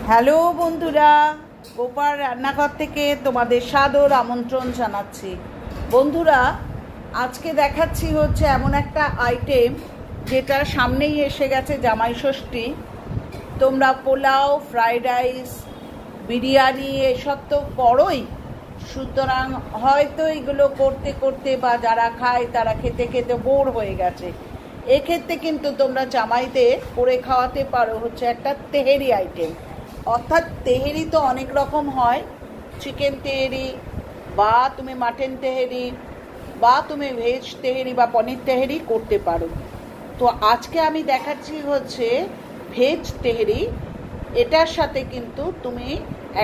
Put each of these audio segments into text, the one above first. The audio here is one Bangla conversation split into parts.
হ্যালো বন্ধুরা, গোপাল রান্নাঘর থেকে তোমাদের সাদর আমন্ত্রণ জানাচ্ছি। বন্ধুরা, আজকে দেখাচ্ছি হচ্ছে এমন একটা আইটেম যেটা সামনেই এসে গেছে, জামাই ষষ্ঠী। তোমরা পোলাও, ফ্রাইড রাইস, বিরিয়ানি এসব তো করোই, সুতরাং হয়তো এগুলো করতে করতে বা যারা খায় তারা খেতে খেতে বোর হয়ে গেছে। এক্ষেত্রে কিন্তু তোমরা জামাইদের করে খাওয়াতে পারো হচ্ছে একটা তেহেরি আইটেম। অর্থাৎ তেহেরি তো অনেক রকম হয়, চিকেন তেহেরি বা তুমি মাটন তেহেরি বা তুমি ভেজ তেহেরি বা পনির তেহেরি করতে পারো। তো আজকে আমি দেখাচ্ছি হচ্ছে ভেজ তেহেরি। এটার সাথে কিন্তু তুমি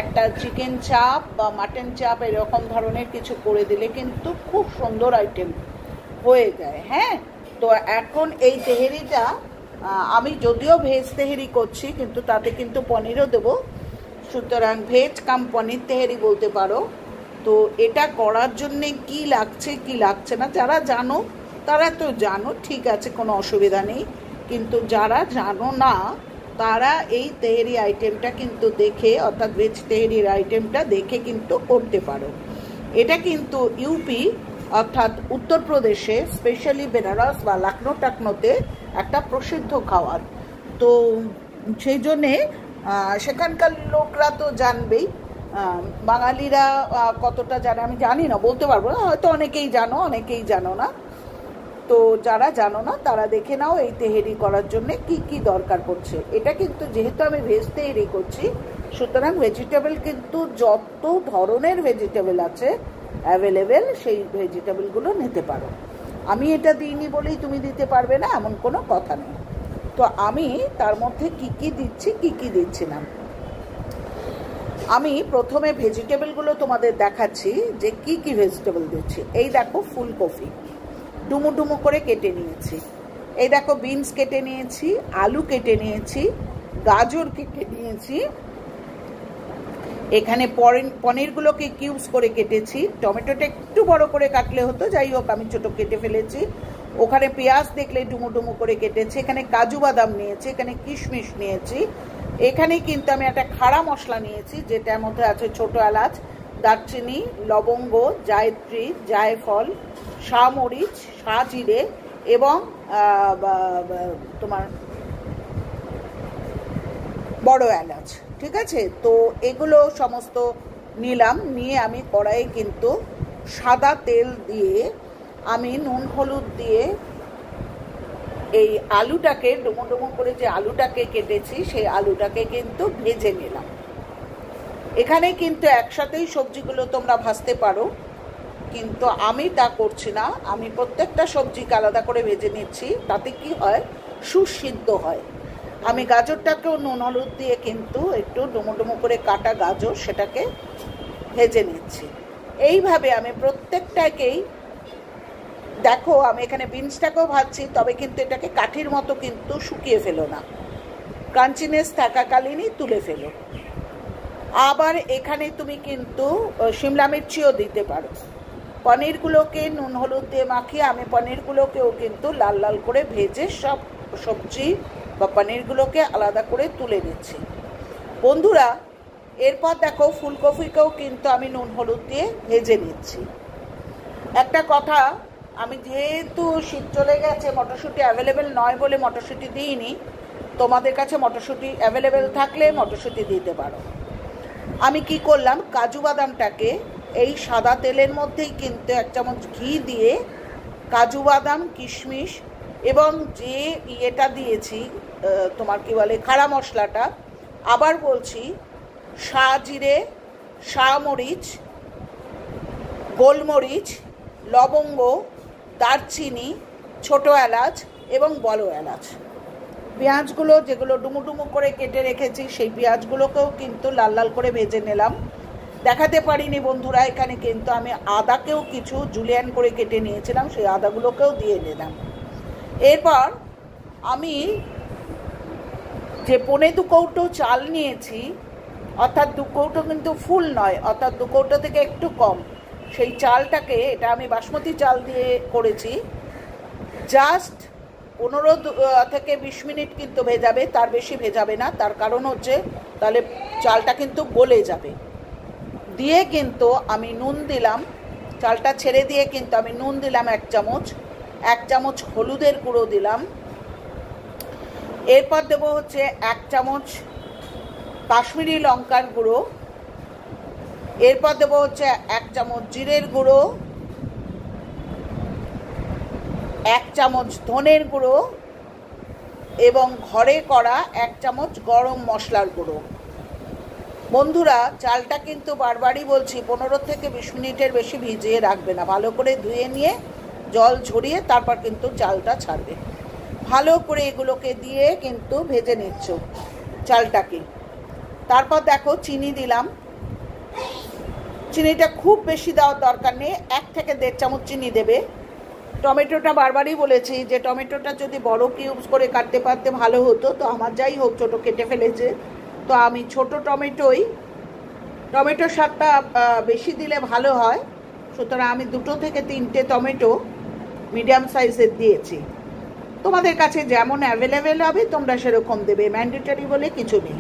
একটা চিকেন চাপ বা মাটন চাপ এরকম ধরনের কিছু করে দিলে কিন্তু খুব সুন্দর আইটেম হয়ে যায়। হ্যাঁ, তো এখন এই তেহেরিটা আমি যদিও ভেজ তেহেরি করছি, কিন্তু তাতে কিন্তু পনিরও দেবো, সুতরাং ভেজ কাম পনির তেহেরি বলতে পারো। তো এটা করার জন্যে কি লাগছে কি লাগছে না যারা জানো তারা তো জানো, ঠিক আছে, কোনো অসুবিধা নেই। কিন্তু যারা জানো না তারা এই তেহেরি আইটেমটা কিন্তু দেখে, অর্থাৎ ভেজ তেহেরির আইটেমটা দেখে কিন্তু করতে পারো। এটা কিন্তু ইউপি অর্থাৎ উত্তরপ্রদেশে, স্পেশালি বেনারস বা লখনৌ টাকনোতে একটা প্রসিদ্ধ খাবার। তো সেই জন্যে সেখানকার লোকরা তো জানবেই, বাঙালিরা কতটা জানে আমি জানি না, বলতে পারবো না, হয়তো অনেকেই জানো অনেকেই জানো না। তো যারা জানো না তারা দেখে নাও এই তেহেরি করার জন্য কি কি দরকার পড়ছে। এটা কিন্তু যেহেতু আমি ভেজ তেহেরি করছি, সুতরাং ভেজিটেবল কিন্তু যত ধরনের ভেজিটেবল আছে অ্যাভেলেবেল, সেই ভেজিটেবলগুলো নিতে পারো। আমি এটা দিইনি বলেই তুমি দিতে পারবে না এমন কোনো কথা নেই। তো আমি তার মধ্যে কি কি দিচ্ছি কি কি দিচ্ছি না, আমি প্রথমে ভেজিটেবলগুলো তোমাদের দেখাচ্ছি যে কি কি ভেজিটেবল দিচ্ছি। এই দেখো ফুলকপি ডুমো ডুমো করে কেটে নিয়েছি, এই দেখো বিনস কেটে নিয়েছি, আলু কেটে নিয়েছি, গাজর কেটে নিয়েছি, এখানে পনিরগুলোকে কিউবস করে কেটেছি, টমেটোটা একটু বড় করে কাটলে হতো, যাই হোক আমি ছোট কেটে ফেলেছি। ওখানে পেঁয়াজ দেখলে ডুমো ডুমো করে কেটেছি, এখানে কাজু বাদাম নিয়েছি, এখানে কিশমিশ নিয়েছি, এখানে কিন্তু আমি একটা খাড়া মশলা নিয়েছি যেটার মধ্যে আছে ছোট এলাচ, দারচিনি, লবঙ্গ, জায়ত্রী, জায়ফল, শাহমরিচ, শাহজিরে এবং তোমার বড় এলাচ। ঠিক আছে, তো এগুলো সমস্ত নিলাম, নিয়ে আমি কড়াইয়ে কিন্তু সাদা তেল দিয়ে আমি নুন হলুদ দিয়ে এই আলুটাকে ডুমো ডুমো করে যে আলুটাকে কেটেছি সেই আলুটাকে কিন্তু ভেজে নিলাম। এখানে কিন্তু একসাথেই সবজিগুলো তোমরা ভাজতে পারো, কিন্তু আমি তা করছি না, আমি প্রত্যেকটা সবজিকে আলাদা করে ভেজে নিচ্ছি। তাতে কি হয়, সুসিদ্ধ হয়। আমি গাজরটাকেও নুন হলুদ দিয়ে কিন্তু একটু ডুমো ডুমো করে কাটা গাজর সেটাকে ভেজে নিচ্ছি। এইভাবে আমি প্রত্যেকটাকেই, দেখো আমি এখানে বিনসটাকেও ভাজছি, তবে কিন্তু এটাকে কাঠির মতো কিন্তু শুকিয়ে ফেলো না, ক্রাঞ্চিনেস থাকাকালীনই তুলে ফেলো। আবার এখানে তুমি কিন্তু শিমলা মির্চিও দিতে পারো। পনিরগুলোকে নুন হলুদ দিয়ে মাখিয়ে আমি পনিরগুলোকেও কিন্তু লাল লাল করে ভেজে সব সবজি বা পনিরগুলোকে আলাদা করে তুলে নিচ্ছি। বন্ধুরা, এরপর দেখো ফুলকপিকেও কিন্তু আমি নুন হলুদ দিয়ে ভেজে নিচ্ছি। একটা কথা, আমি যেহেতু শীত চলে গেছে মটরশুঁটি অ্যাভেলেবেল নয় বলে মটরশুঁটি দিইনি, তোমাদের কাছে মটরশুঁটি অ্যাভেলেবেল থাকলে মটরশুঁটি দিতে পারো। আমি কি করলাম, কাজু বাদামটাকে এই সাদা তেলের মধ্যেই কিন্তু 1 চামচ ঘি দিয়ে কাজু বাদাম, কিশমিশ এবং যে ইয়েটা দিয়েছি তোমার কি বলে খাড়া মশলাটা, আবার বলছি শাহজিরে, শাহমরিচ, গোলমরিচ, লবঙ্গ, দারচিনি, ছোট এলাচ এবং বড় এলাচ, পেঁয়াজগুলো যেগুলো ডুমো ডুমো করে কেটে রেখেছি সেই পেঁয়াজগুলোকেও কিন্তু লাল লাল করে ভেজে নিলাম। দেখাতে পারিনি বন্ধুরা, এখানে কিন্তু আমি আদাকেও কিছু জুলিয়ান করে কেটে নিয়েছিলাম, সেই আদাগুলোকেও দিয়ে নিলাম। এরপর আমি যে 1.25 কৌটো চাল নিয়েছি, অর্থাৎ 2 কৌটো কিন্তু ফুল নয়, অর্থাৎ 2 কৌটো থেকে একটু কম, সেই চালটাকে, এটা আমি বাসমতি চাল দিয়ে করেছি, জাস্ট থেকে 20 মিনিট কিন্তু ভেজাবে, তার বেশি ভেজাবে না। তার কারণ হচ্ছে তাহলে চালটা কিন্তু গলে যাবে। দিয়ে কিন্তু আমি নুন দিলাম, চালটা ছেড়ে দিয়ে কিন্তু আমি নুন দিলাম 1 চামচ হলুদের গুঁড়ো দিলাম। এরপর দেবো হচ্ছে 1 চামচ কাশ্মীরি লঙ্কার গুঁড়ো। এরপর দেবো হচ্ছে 1 চামচ জিরের গুঁড়ো, 1 চামচ ধনের গুঁড়ো এবং ঘরে করা 1 চামচ গরম মশলার গুঁড়ো। বন্ধুরা, চালটা কিন্তু বারবারই বলছি 15 থেকে 20 মিনিটের বেশি ভিজিয়ে রাখবে না। ভালো করে ধুয়ে নিয়ে জল ঝরিয়ে তারপর কিন্তু চালটা ছাড়বে। ভালো করে এগুলোকে দিয়ে কিন্তু ভেজে নিচ্ছ চালটাকে। তারপর দেখো চিনি দিলাম। চিনিটা খুব বেশি দেওয়ার দরকার নেই, 1 থেকে 1.5 চামচ চিনি দেবে। টমেটোটা বারবারই বলেছি যে টমেটোটা যদি বড় কিউবস করে কাটতে পারতে ভালো হতো, তো আমার যাই হোক ছোট কেটে ফেলেছে, তো আমি ছোট টমেটোর স্বাদটা বেশি দিলে ভালো হয়, সুতরাং আমি 2 থেকে 3টে টমেটো মিডিয়াম সাইজের দিয়েছি। তোমাদের কাছে যেমন অ্যাভেলেবেল হবে তোমরা সেরকম দেবে, ম্যান্ডেটরি বলে কিছু নেই।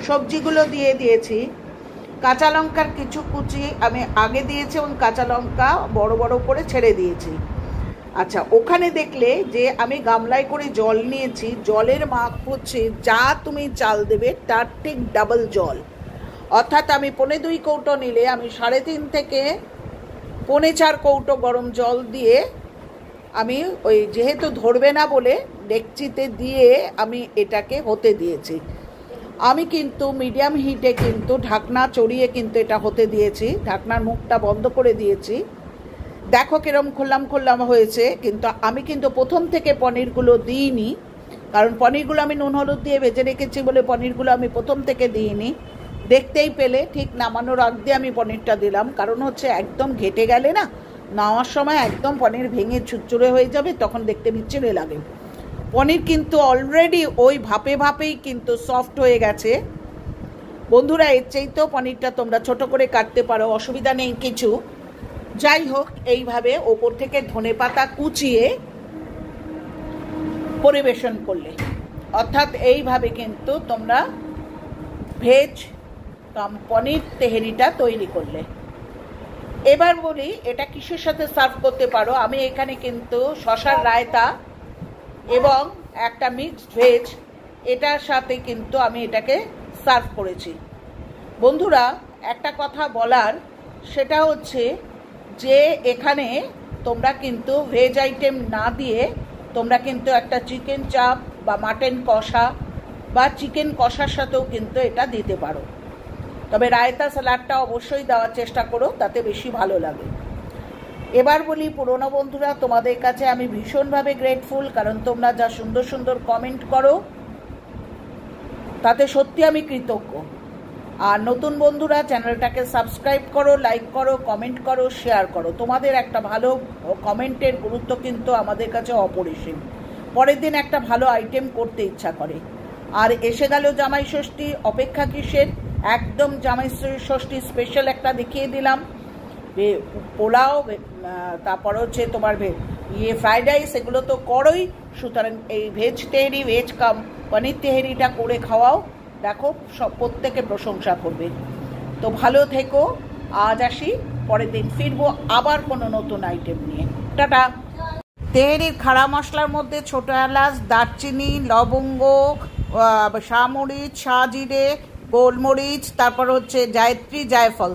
সবজিগুলো দিয়ে দিয়েছি। কাঁচা লঙ্কার কিছু কুচি আমি আগে দিয়েছি এবং কাঁচা লঙ্কা বড় বড় করে ছেড়ে দিয়েছি। আচ্ছা, ওখানে দেখলে যে আমি গামলায় করে জল নিয়েছি, জলের মাপ হচ্ছে যা তুমি চাল দেবে তার ঠিক ডাবল জল। অর্থাৎ আমি 2.25 কৌটো নিলে আমি 3.5 থেকে 4.25 কৌটো গরম জল দিয়ে আমি ওই যেহেতু ধরবে না বলে ডেকচিতে দিয়ে আমি এটাকে হতে দিয়েছি। আমি কিন্তু মিডিয়াম হিটে কিন্তু ঢাকনা চড়িয়ে কিন্তু এটা হতে দিয়েছি, ঢাকনার মুখটা বন্ধ করে দিয়েছি। দেখো কিরম খোল্লাম হয়েছে। কিন্তু আমি কিন্তু প্রথম থেকে পনিরগুলো দিইনি, কারণ পনিরগুলো আমি নুন হলুদ দিয়ে ভেজে রেখেছি বলে পনিরগুলো আমি প্রথম থেকে দিইনি। দেখতেই পেলে ঠিক নামানোর আগ দিয়ে আমি পনিরটা দিলাম, কারণ হচ্ছে একদম ঘেটে গেলে না নামার সময় একদম পনির ভেঙে ছুটছুড়ে হয়ে যাবে, তখন দেখতে বিচ্ছিরি লাগে। পনির কিন্তু অলরেডি ওই ভাপেই কিন্তু সফট হয়ে গেছে। বন্ধুরা, এর চাইতেও পনিরটা তোমরা ছোট করে কাটতে পারো, অসুবিধা নেই কিছু। যাই হোক, এইভাবে ওপর থেকে ধনেপাতা কুচিয়ে পরিবেশন করলে, অর্থাৎ এইভাবে কিন্তু তোমরা ভেজ কাম পনির তেহেরিটা তৈরি করলে। এবার বলি এটা কিসের সাথে সার্ভ করতে পারো। আমি এখানে কিন্তু শসার রায়তা এবং একটা মিক্সড ভেজ, এটার সাথে কিন্তু আমি এটাকে সার্ভ করেছি। বন্ধুরা, একটা কথা বলার, সেটা হচ্ছে যে এখানে তোমরা কিন্তু ভেজ আইটেম না দিয়ে তোমরা কিন্তু একটা চিকেন চাপ বা মাটন কষা বা চিকেন কষার সাথেও কিন্তু এটা দিতে পারো। তবে রায়তা স্যালাডটা অবশ্যই দেওয়ার চেষ্টা করো, তাতে বেশি ভালো লাগে। এবার বলি পুরনো বন্ধুরা, তোমাদের কাছে আমি ভীষণভাবে গ্রেটফুল, কারণ তোমরা যা সুন্দর সুন্দর কমেন্ট করো তাতে সত্যি আমি কৃতজ্ঞ। আর নতুন বন্ধুরা চ্যানেলটাকে সাবস্ক্রাইব করো, লাইক করো, কমেন্ট করো, শেয়ার করো। তোমাদের একটা ভালো কমেন্টের গুরুত্ব কিন্তু আমাদের কাছে অপরিসীম। পরের দিন একটা ভালো আইটেম করতে ইচ্ছা করে। আর এসে গেল জামাই ষষ্ঠী, অপেক্ষা কিসের? একদম জামাই ষষ্ঠী স্পেশাল একটা দেখিয়ে দিলাম, পোলাও, তারপর হচ্ছে তোমার ফ্রাইড রাইস, এগুলো তো করোই। সুতরাং এই ভেজ তেহেরি, ভেজ কাম পনির তেহেরিটা করে খাওয়াও, দেখো সব প্রত্যেকে প্রশংসা করবে। তো ভালো থেকো। আজ আসি, পরের দিন ফিরবো আবার কোনো নতুন আইটেম নিয়ে। টাটা। তেহেরির খাড়া মশলার মধ্যে ছোট এলাচ, দারচিনি, লবঙ্গ, শাহমরিচ, শাহজিরে, গোলমরিচ, তারপর হচ্ছে জায়ত্রী, জায়ফল।